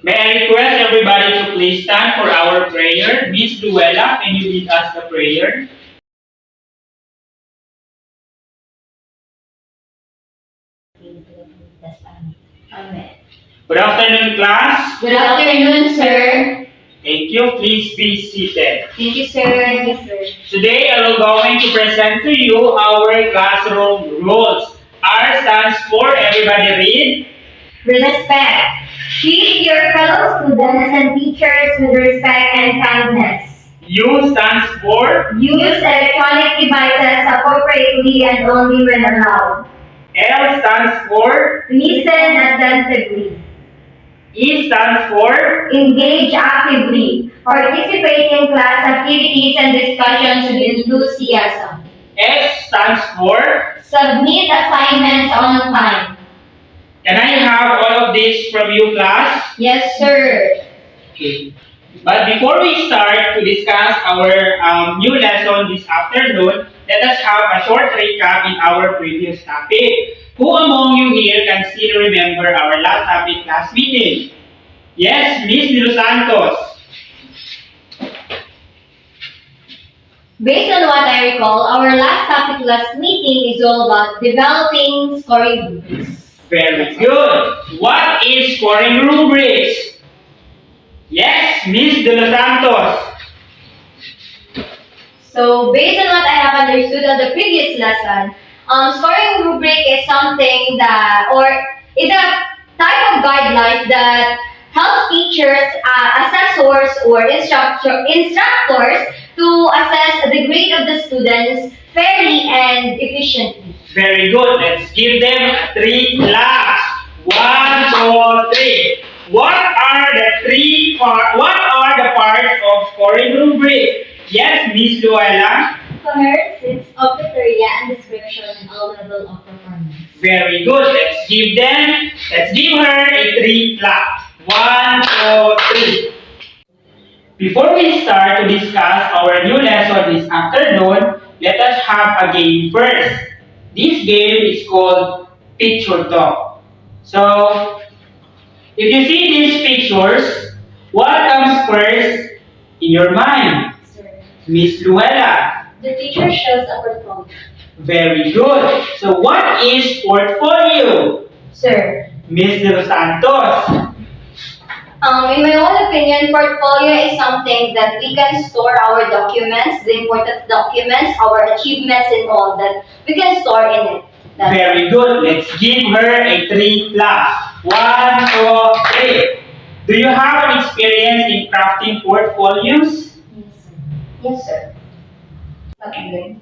May I request everybody to please stand for our prayer. Miss Lowela, can you lead us the prayer? Amen. Good afternoon, class. Good afternoon, sir. Thank you. Please be seated. Thank you, sir. Yes, sir. Today, I will going to present to you our classroom rules. R stands for, everybody read. Respect. Treat your fellow students and teachers with respect and kindness. U stands for, Use electronic devices appropriately and only when allowed. L stands for, Listen attentively. E stands for, Engage actively. Participate in class activities and discussions with enthusiasm. S stands for. Submit assignments on time. Can I have all of this from you, class? Yes, sir. Okay. But before we start to discuss our new lesson this afternoon, let us have a short recap in our previous topic. Who among you here can still remember our last topic class meeting? Yes, Miss Delos Santos. Based on what I recall, our last topic last meeting is all about developing scoring rubrics. Very good. What is scoring rubrics? Yes, Miss Delos Santos. So, based on what I have understood on the previous lesson, scoring rubric is something that, or is a type of guidelines that helps teachers, assessors, or instructors to assess the grade of the students fairly and efficiently. Very good. Let's give them 3 claps. 1, 2, 3. What are the parts of scoring rubric? Yes, Miss Lowela. Coherence of criteria and description and all level of performance. Very good. Let's give her a 3 claps. 1, 2, 3. Before we start to discuss our new lesson this afternoon, let us have a game first. This game is called Picture Talk. So, if you see these pictures, what comes first in your mind? Sir, Miss Lowela. the teacher shows a portfolio. Very good. So, what is portfolio? Sir, Miss De Los Santos. in my own opinion, portfolio is something that we can store our documents, the important documents, our achievements and all that we can store in it. Very good. Let's give her a 3 claps. 1, 2, 3. Do you have an experience in crafting portfolios? Yes, sir. Yes, sir. Okay.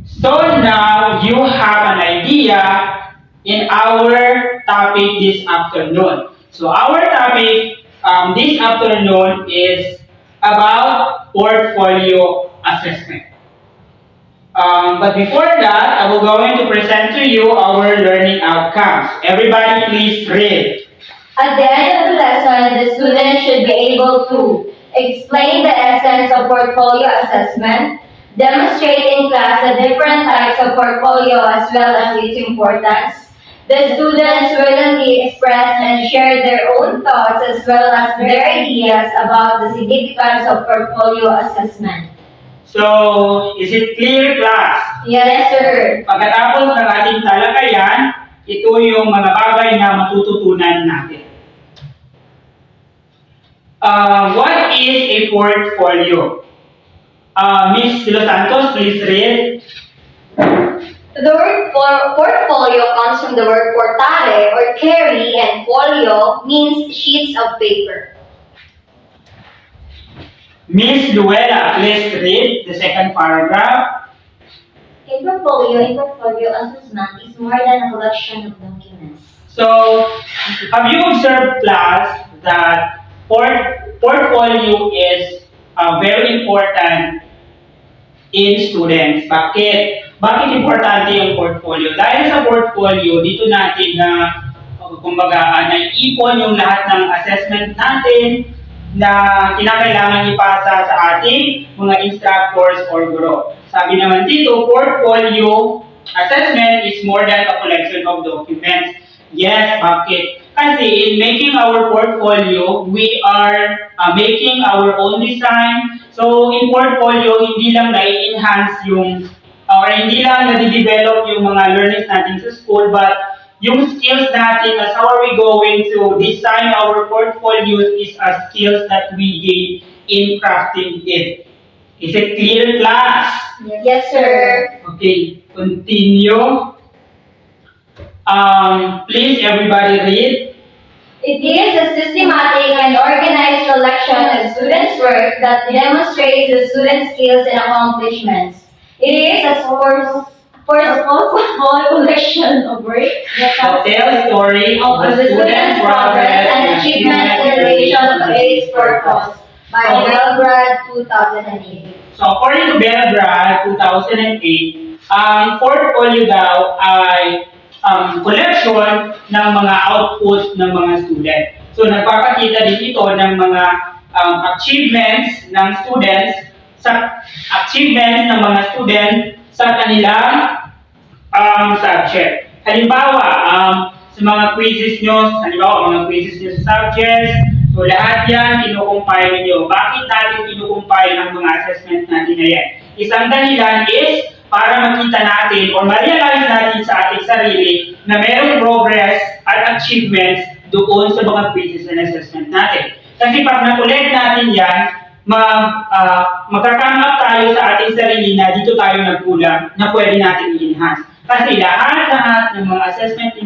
So now you have an idea in our topic this afternoon. So our topic this afternoon is about portfolio assessment. But before that, I will going to present to you our learning outcomes. Everybody please read. At the end of the lesson, the student should be able to explain the essence of portfolio assessment, demonstrate in class the different types of portfolio as well as its importance. The students willingly express and share their own thoughts as well as their ideas about the significance of portfolio assessment. So, is it clear, class? Yes, sir. Pagkatapos ng ating talakayan, ito yung mga bagay na matututunan natin. What is a portfolio? Miss De Los Santos, please read. The word portfolio comes from the word portare or carry, and folio means sheets of paper. Miss Lowela, please read the second paragraph. A portfolio assessment is more than a collection of documents. So, have you observed, class, that portfolio is very important in students? Bakit? Bakit importante yung portfolio? Dahil sa portfolio, dito natin na kumbaga naiipon yung lahat ng assessment natin na kinakailangan ipasa sa ating mga instructors or guro. Sabi naman dito, portfolio assessment is more than a collection of documents. Yes, bakit? Kasi in making our portfolio, we are making our own design. So in portfolio, hindi lang na-enhance yung or hindi lang na-develop yung mga learnings natin sa school, but yung skills natin as how are we going to design our portfolios is a skills that we gain in crafting it. Is it clear, class? Yes, sir. Okay, continue. Please, everybody read. It is a systematic and organized collection of students' work that demonstrates the students' skills and accomplishments. It is a forceful collection of work that Tell a story of the students' progress and achievements in relation to its purpose by Belgrade 2008. So according to Belgrade 2008, ang portfolio daw ay collection ng mga outputs ng mga student. So nagpapakita din ito ng mga achievements ng students sa kanilang subject. Halimbawa, sa mga quizzes nyo, sa subjects, so lahat yan, kinukumpile nyo. Bakit natin kinukumpile ang mga assessment natin na yan? Isang dahilan is para makita natin o ma-realize natin sa ating sarili na mayroong progress at achievements doon sa mga quizzes and assessment natin. Kasi pag na-collect natin yan, magka-come up tayo sa ating sarili na dito tayo nagkulang na pwede natin i-enhance. Kasi lahat ng mga assessment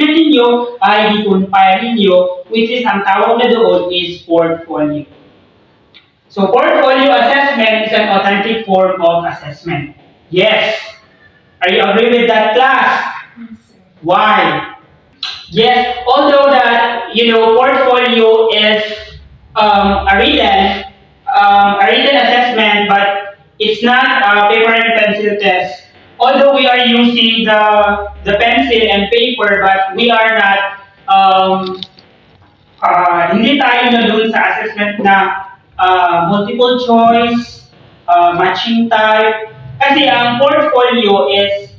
ninyo ay i-compile ninyo, which is ang tawag na doon is portfolio. So portfolio assessment is an authentic form of assessment. Yes. Are you agree with that, class? Why? Yes, although that, portfolio is a written assessment, but it's not a paper and pencil test. Although we are using the pencil and paper, but we are not, hindi tayo na dun sa assessment na multiple choice, matching type. Kasi ang portfolio is,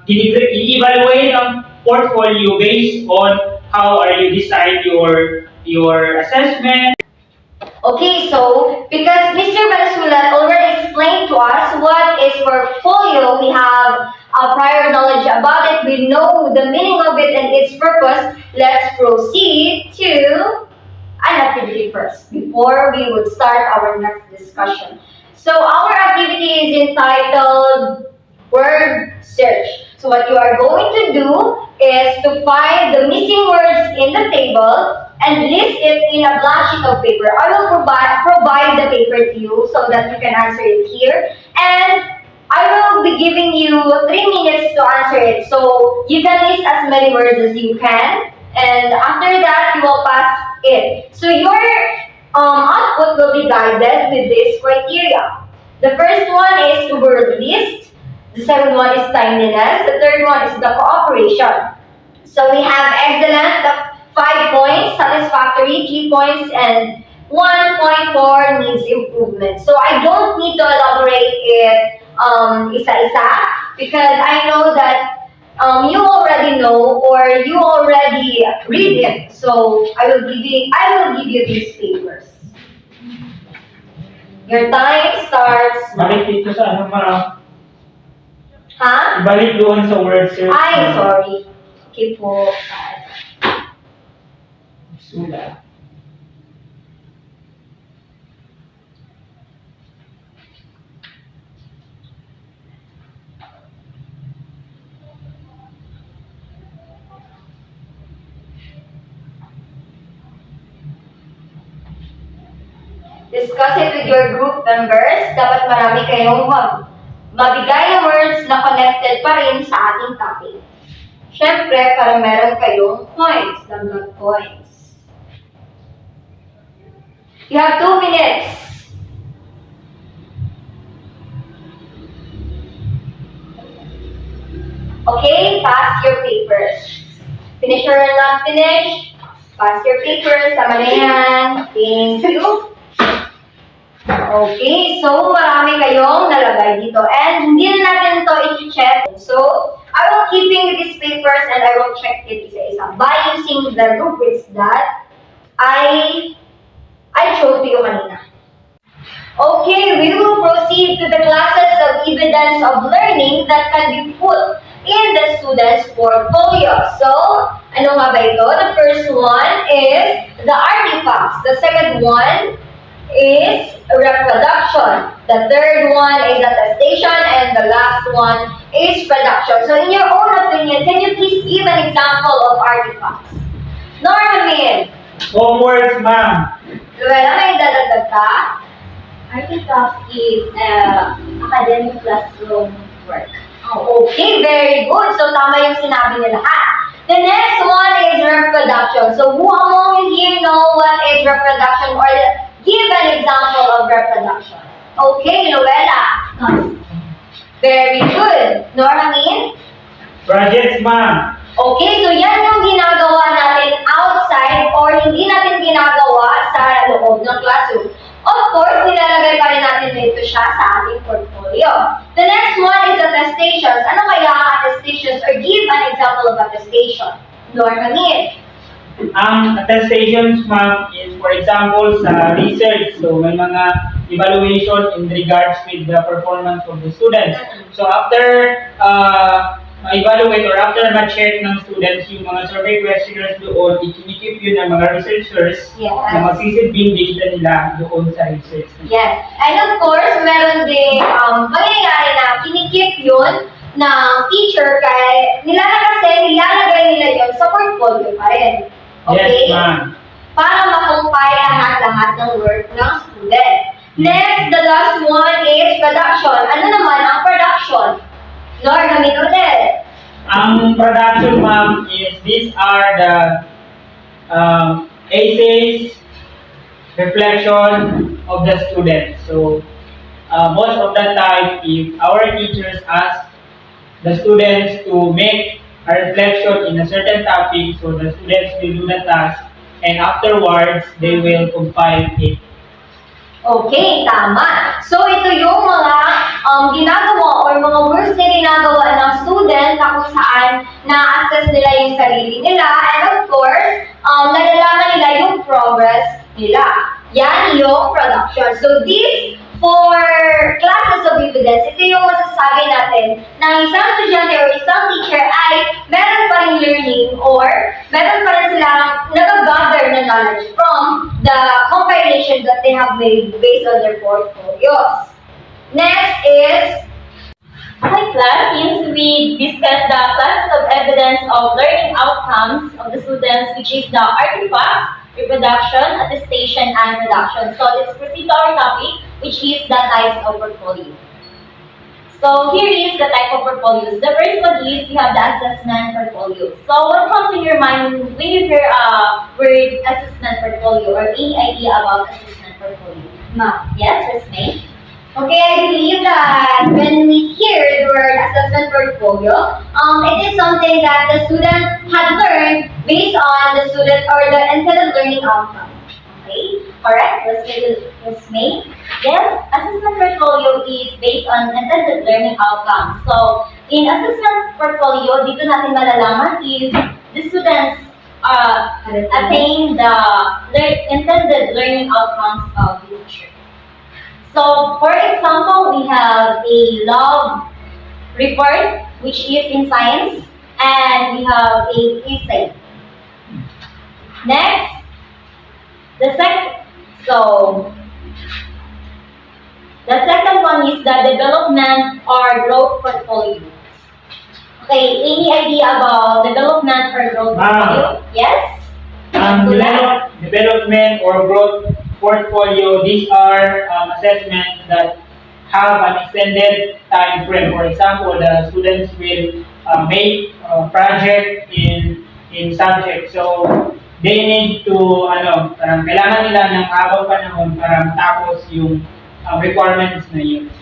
i-evaluate ang portfolio based on how are you design your assessment. Okay, so because Mr. Bansulat already explained to us what is portfolio, we have a prior knowledge about it, we know the meaning of it and its purpose. Let's proceed to an activity first before we would start our next discussion. So our activity is entitled Word Search. So what you are going to do is to find the missing words in the table and list it in a blank sheet of paper. I will provide the paper to you so that you can answer it here. And I will be giving you 3 minutes to answer it. So you can list as many words as you can. And after that, you will pass it. So your output will be guided with this criteria. The first one is the word list. The second one is timeliness. The third one is the cooperation. So we have excellent, 5 points, satisfactory, 3 points, and 1.4 needs improvement. So I don't need to elaborate it isa-isa because I know that you already know or you already read it. So I will give you these papers. Your time starts. Balik dito sa Ha? Balik doon sa word search. Ay, sorry. Okay po. Sulat. Discuss it with your group members. Dapat marami kayong mabigay ng words na connected pa rin sa ating topic. Siyempre, para meron kayong points, dagdag points. You have 2 minutes. Okay, pass your papers. Finish or not finish? Pass your papers. Tama na yan. Thank you. Okay, so marami kayong nalagay dito. And hindi na natin ito i-check. So, I will keeping these papers and I will check it isa-isa by using the rubrics that I I showed to you kanina. Okay, we will proceed to the classes of evidence of learning that can be put in the student's portfolio. So, ano nga ba ito? The first one is the artifacts. The second one is reproduction. The third one is attestation. And the last one is production. So, in your own opinion, can you please give an example of artifacts? Norhamin. Homeworks, ma'am. Lowela, may dadagdag ka? Artifact is academic classroom work. Oh, okay, very good. So, tama yung sinabi nila lahat. The next one is reproduction. So, who among you here know what is reproduction or give an example of reproduction? Okay, Lowela. Very good. Norhamin? Projects, ma'am. Okay, so yan yung ginagawa natin outside or hindi natin ginagawa sa loob ng classroom. Of course, nilalagay pa rin natin dito siya sa ating portfolio. The next one is attestations. Ano kaya ang attestations or give an example of attestation? Norhamin. Ang attestations, ma'am, is for example sa research. So, may mga evaluation in regards with the performance of the students. So, after ma-evaluate or after ma-check ng students yung mga survey questionnaires doon, ikinikip yun ng mga researchers Yes. na magsisilbing data nila doon sa research. Yes. And of course, meron din mangyayari na kinikip yun ng teacher kaya nilalagay nila yun sa portfolio pa rin. Okay? Yes, ma'am. Para makumpay lahat-lahat ng work ng student. Next, the last one is production. Ano naman ang production? Norhamin ulit. Ang production, ma'am, is these are the essays, reflection of the students. So, most of the time, if our teachers ask the students to make a reflection in a certain topic, so the students will do the task, and afterwards, they will compile it. Okay, tama. So, ito yung mga ginagawa or mga works na ginagawa ng student na kung saan na-assess nila yung sarili nila and of course, nalalaman nila yung progress nila. Yan yung production. So, this for classes of evidence, ito yung masasabi natin na isang estudyante or isang teacher ay meron pa rin learning or meron pa rin silang nag-gather na knowledge from the compilation that they have made based on their portfolios. Next is Hi class, since we discussed the classes of evidence of learning outcomes of the students, which is the artifacts, reproduction, attestation, and production. So let's proceed to our topic, which is the types of portfolio. So here is the type of portfolios. The first one is we have the assessment portfolio. So what comes in your mind when you hear word assessment portfolio or any idea about assessment portfolio? Ma. Yes, Ms. May? Okay, I believe that when we hear the word assessment portfolio, it is something that the student had learned based on the student or the intended learning outcome. Okay, correct? Ms. May? Yes, assessment portfolio is based on intended learning outcomes. So, in assessment portfolio, dito natin malalaman if the students attain the intended learning outcomes of the teacher. So, for example, we have a lab report, which is in science, and we have a essay. Next, the second one is the development or growth portfolio. Okay, any idea about development or growth portfolio? Yes? Development or growth portfolio, these are assessments that have an extended time frame. For example, the students will make a project in subject. So, they need to, parang kailangan nila ng habang panahon para matapos yung requirements na yun.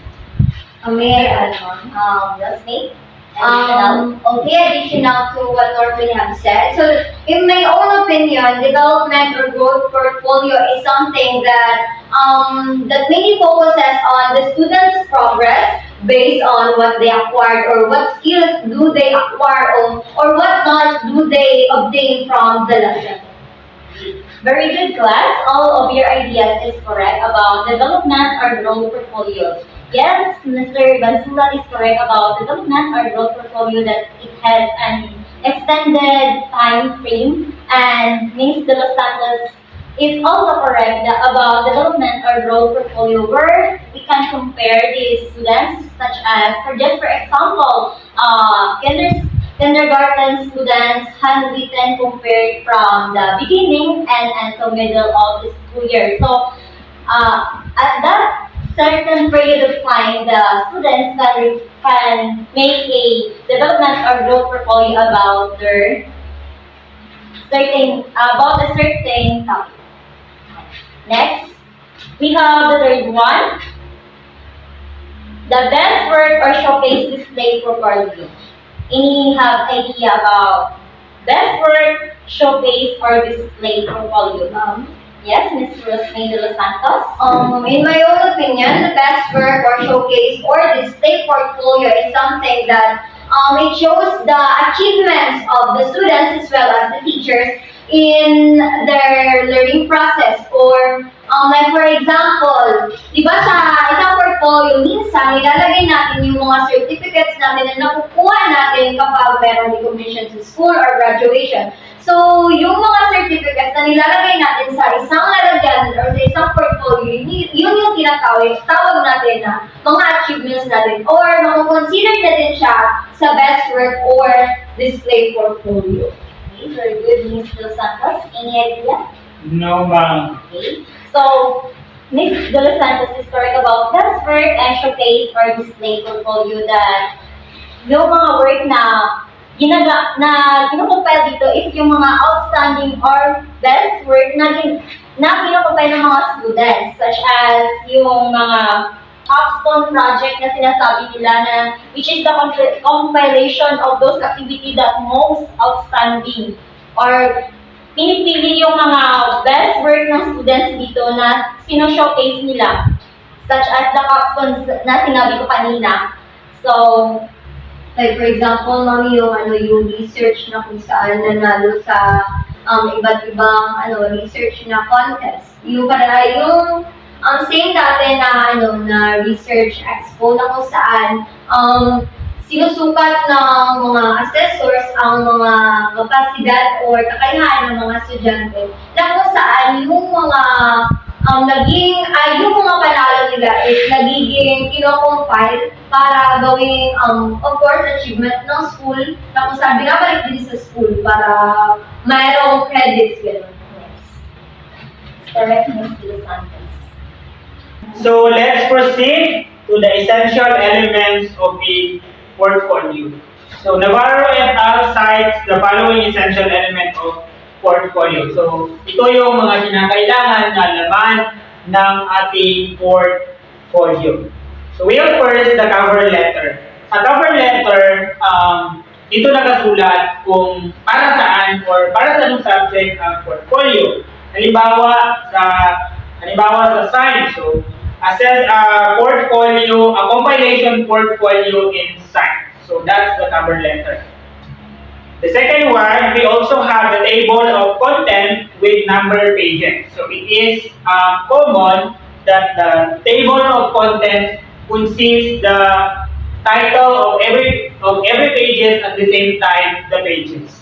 Just me? Okay, additional to what Norman have said. So, in my own opinion, development or growth portfolio is something that that mainly focuses on the student's progress based on what they acquired or what skills do they acquire or what knowledge do they obtain from the lesson. Very good, class. All of your ideas is correct about development or growth portfolio. Yes, Mr. Bansulat is correct about development or growth portfolio that it has an extended time frame, and Ms. De Los Santos is also correct about development or growth portfolio where we can compare these students such as, for example, kindergarten students handwritten compared from the beginning and until middle of the school year. So at that certain period of time, the students can make a development or growth portfolio about a certain topic. Next, we have the third one, the best work or showcase display portfolio. Any have idea about best work, showcase, or display portfolio? Yes, Ms. Rosemary De Los Santos. In my own opinion, the best work or showcase or display portfolio is something that it shows the achievements of the students as well as the teachers in their learning process. Or like for example, di ba sa isang portfolio, minsan nilalagay natin yung mga certificates natin na nakukuha natin kapag merong recognition sa school or graduation. So, yung mga certificates na nilalagay natin sa isang lalagyan or sa isang portfolio, yun yung tawag natin na mga achievements natin or consider natin siya sa best work or display portfolio. Okay, very good, Ms. Dos Santos. Any idea? No, ma'am. Okay. So, Ms. De Los Santos is correct about best work and showcase or display portfolio that yung mga work na kinukumpile dito is yung mga outstanding or best work na kinukumpile ng mga students, such as yung mga capstone project na sinasabi nila na which is the compilation of those activity that most outstanding or pinipili yung mga best work ng students dito na sino-showcase nila, such as the capstones na sinabi ko kanina. So, like for example, mami, yung research na kung saan nanalo sa iba't ibang research na contest. Yung same dati na research expo na kung saan sinusukat ng mga assessors ang mga kapasidad or kakayahan ng mga estudyante na kung saan yung mga yung mga panalo nila is nagiging kinocompile para gawing, of course, achievement ng school na kung saan binabalik din sa school para mayroong credits, gano'n. yes. Correct, Ms. De Los Santos. So let's proceed to the essential elements of the portfolio. So Navarro et al. Cites the following essential element of portfolio. So ito yung mga kinakailangan na laman ng ating portfolio. So we have first the cover letter. Sa cover letter, dito nakasulat kung para saan or para sa anong subject ang portfolio. Halimbawa sa science. So assess a portfolio, a compilation portfolio in science. So that's the cover letter. The second one, we also have the table of content with number pages. So it is common that the table of content consists the title of every pages at the same time the pages.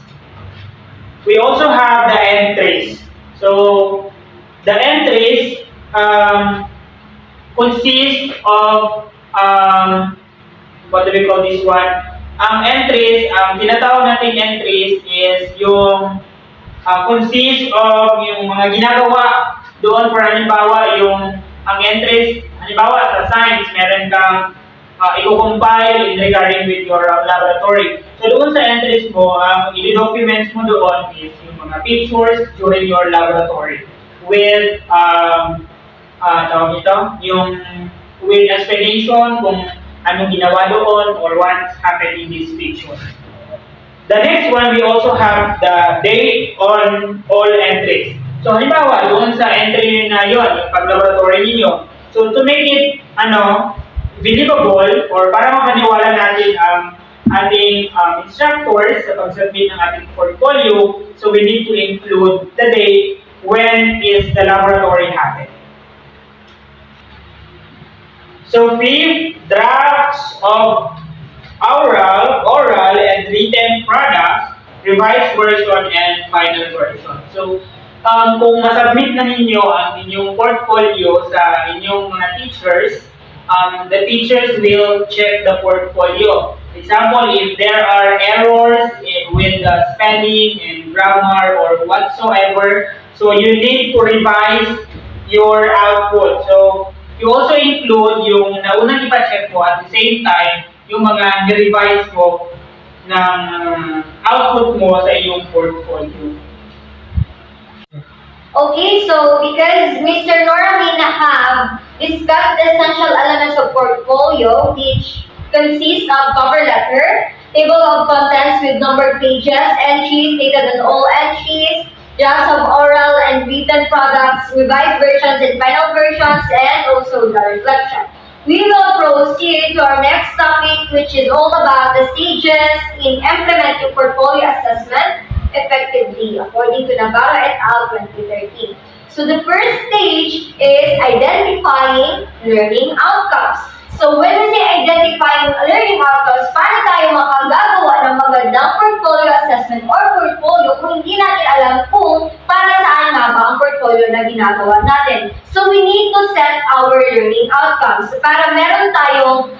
We also have the entries. So the entries consist of what do we call this one? Ang entries, ang tinatawag nating entries is yung consist of yung mga ginagawa doon. For halimbawa, ang entries, halimbawa sa science, meron kang i-compile in regarding with your laboratory. So doon sa entries mo, ang i-documents mo doon is yung mga pictures during your laboratory with tawag ito, yung with explanation kung anong ginawa doon or what's happened in this picture. The next one, we also have the date on all entries. So, halimbawa, doon sa entry na yon, yung pag-laboratory ninyo. So, to make it, believable or para mapaniwala natin ang ating instructors sa pag-submit ng ating portfolio, so we need to include the date when is the laboratory happened. So fifth, drafts of oral and written products, revised version and final version. So kung masubmit na ninyo ang inyong portfolio sa inyong mga teachers, the teachers will check the portfolio. Example, if there are errors with the spelling and grammar or whatsoever, so you need to revise your output. So you also include yung naunang ipa-check mo at the same time yung mga ni-revise mo ng output mo sa iyong portfolio. Okay, so because Mr. Norhamin have discussed the essential elements of portfolio, which consists of cover letter, table of contents with numbered pages, entries stated on all entries, drafts of oral and written products, revised versions and final versions, and also the reflection. We will proceed to our next topic, which is all about the stages in implementing portfolio assessment effectively according to Navarro et al. 2013. So the first stage is identifying learning outcomes. So when we say identifying learning outcomes, paano tayo makagagawa ng magandang portfolio assessment or portfolio kung hindi natin alam kung para saan nga ba ang portfolio na ginagawa natin. So we need to set our learning outcomes para meron tayong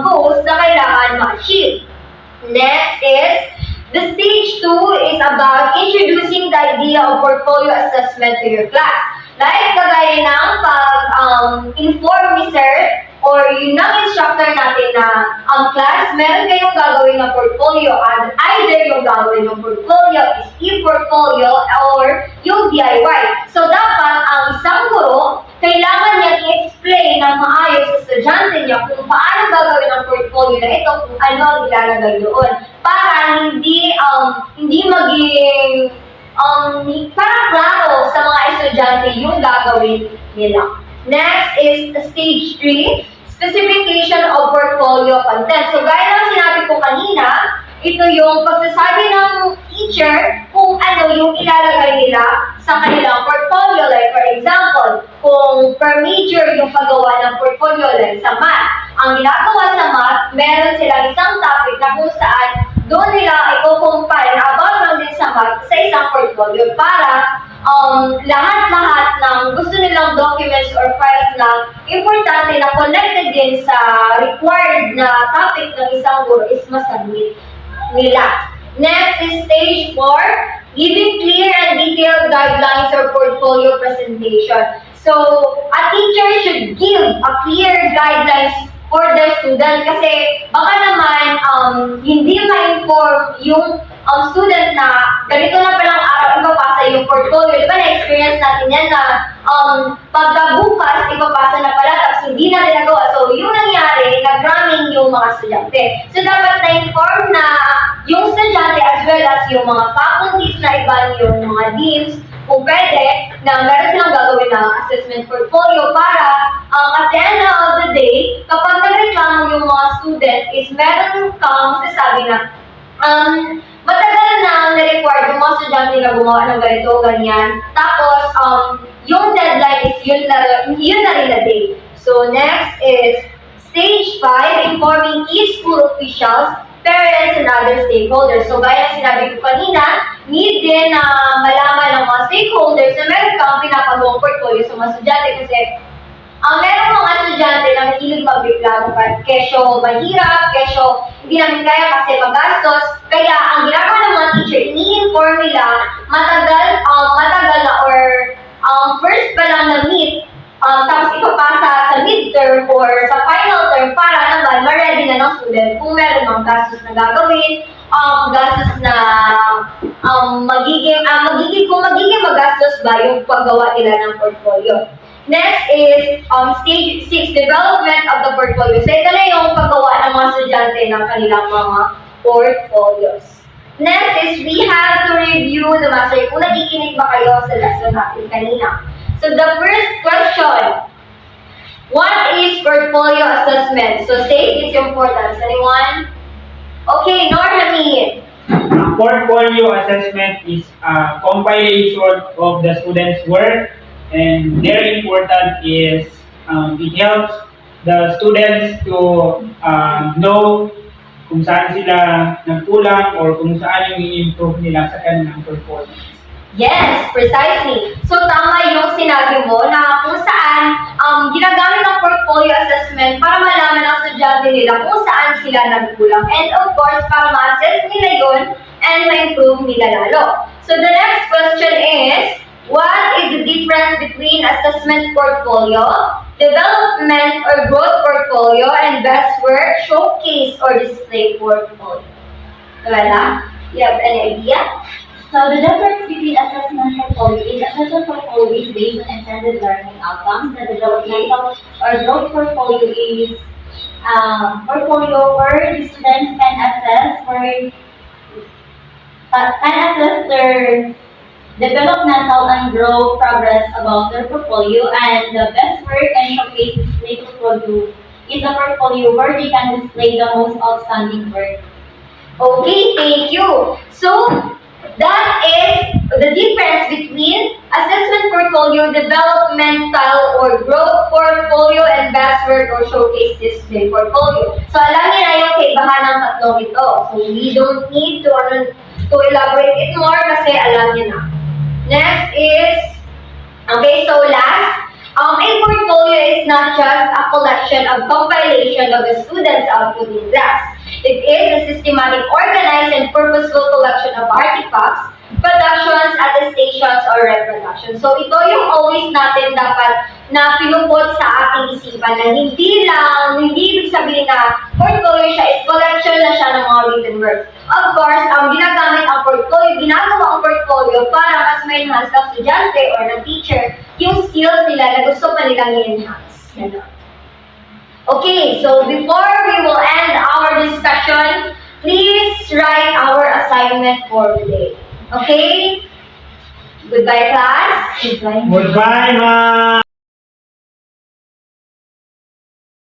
goals na kailangan ma-achieve. Next is the stage 2 is about introducing the idea of portfolio assessment to your class. Like kagaya ng pag-inform ni sir or yun ang instructor natin na class, meron kayong gagawin na portfolio and either yung gagawin ng portfolio is e-portfolio or yung DIY. So dapat ang isang guro, kailangan niya i-explain ng maayos sa estudyante niya kung paano gagawin ang portfolio na ito, kung ano ang ilalagay doon. Para hindi maging parang klaro sa mga estudyante yung gagawin nila. Next is stage 3, specification of portfolio content. So gaya ng sinabi ko kanina, ito yung pagsasabi ng teacher kung ano yung ilalagay nila sa kanilang portfolio. Like for example, kung per major yung paggawa ng portfolio like sa math. Ang ginagawa sa math, meron silang isang topic na kung saan doon nila i-compile na about lang din sa math sa isang portfolio para lahat-lahat ng gusto nilang documents or files na importante na connected din sa required na topic ng isang guro is masubmit nila. Next is stage 4, giving clear and detailed guidelines or portfolio presentation. So, a teacher should give a clear guidelines for the student kasi baka naman hindi ma-inform yung student na ganito na palang araw ipapasa yung portfolio. Diba na-experience natin yan na pagkabukas ipapasa na pala tapos hindi na ginagawa. So yung nangyari, nag-ramming yung mga estudyante. So dapat na-inform na yung estudyante as well as yung mga faculties na iba yung mga deans kung pwede, na meron silang gagawin ng assessment portfolio para at the end of the day, kapag nagreklamo yung mga student is meron kang masasabi na matagal na na-required yung mga estudyante na gumawa ng ganito, ganyan. Tapos, yung deadline is yun na rin na day. So, next is stage 5, informing key school officials, parents, and other stakeholders. So, gaya na sinabi ko kanina, need din na malaman ng mga stakeholders na meron kang pinapagawang portfolio sa mga estudyante kasi meron mga estudyante na mahilig magreklamo kesyo mahirap, kesyo hindi namin kaya kasi magastos. Kaya ang ginagawa ng mga teacher, ini-inform nila matagal na or first pa lang na meet, tapos ipapasa sa midterm or sa final term para naman ma-ready na ng student kung meron mga gastos na gagawin, gastos na magiging magastos ba yung paggawa nila ng portfolio. Next is stage 6, development of the portfolio. So ito na yung paggawa ng mga estudyante ng kanilang mga portfolios. Next is we have to review the master. Kung nakikinig ba kayo sa lesson natin kanina. So the first question, What is portfolio assessment? So state its importance. Anyone? Okay, Norhamin. Portfolio assessment is a compilation of the students' work, and very important is it helps the students to know kung saan sila nagkulang or kung saan yung i-improve nila sa kanilang performance. Yes, precisely. So tama yung sinabi mo na kung saan ginagamit ang portfolio assessment para malaman ng estudyante nila kung saan sila nagkulang. And of course, para ma-assess nila yun and ma-improve nila lalo. So the next question is, what is the difference between assessment portfolio, development or growth portfolio, and best work, showcase, or display portfolio? Lowela, you have any idea? So the difference between assessment portfolio is assessment portfolio is based on intended learning outcomes. The developmental or growth portfolio is portfolio where the students can assess their developmental and growth progress about their portfolio, and the best work and showcase display portfolio is a portfolio where they can display the most outstanding work. Okay, thank you. So, that is the difference between assessment portfolio, developmental or growth portfolio, and best work or showcase display portfolio. So, alam niyo na yung kaibahan ng tatlong ito. So, we don't need to elaborate it more kasi alam niyo na. Next is, okay, so last, a portfolio is not just a collection of compilation of the students' output in class. It is a systematic, organized, and purposeful collection of artifacts, productions, attestations, or reproductions. So ito yung always natin dapat na pinupot sa ating isipan na hindi ibig sabihin na portfolio siya is collection na siya ng mga written works. Of course, ginagawa ang portfolio para mas ma-enhance ng estudyante or ng teacher yung skills nila na gusto pa nilang i-enhance. Okay, so before we will end our discussion, please write our assignment for today. Okay? Goodbye, class. Goodbye. Goodbye, ma!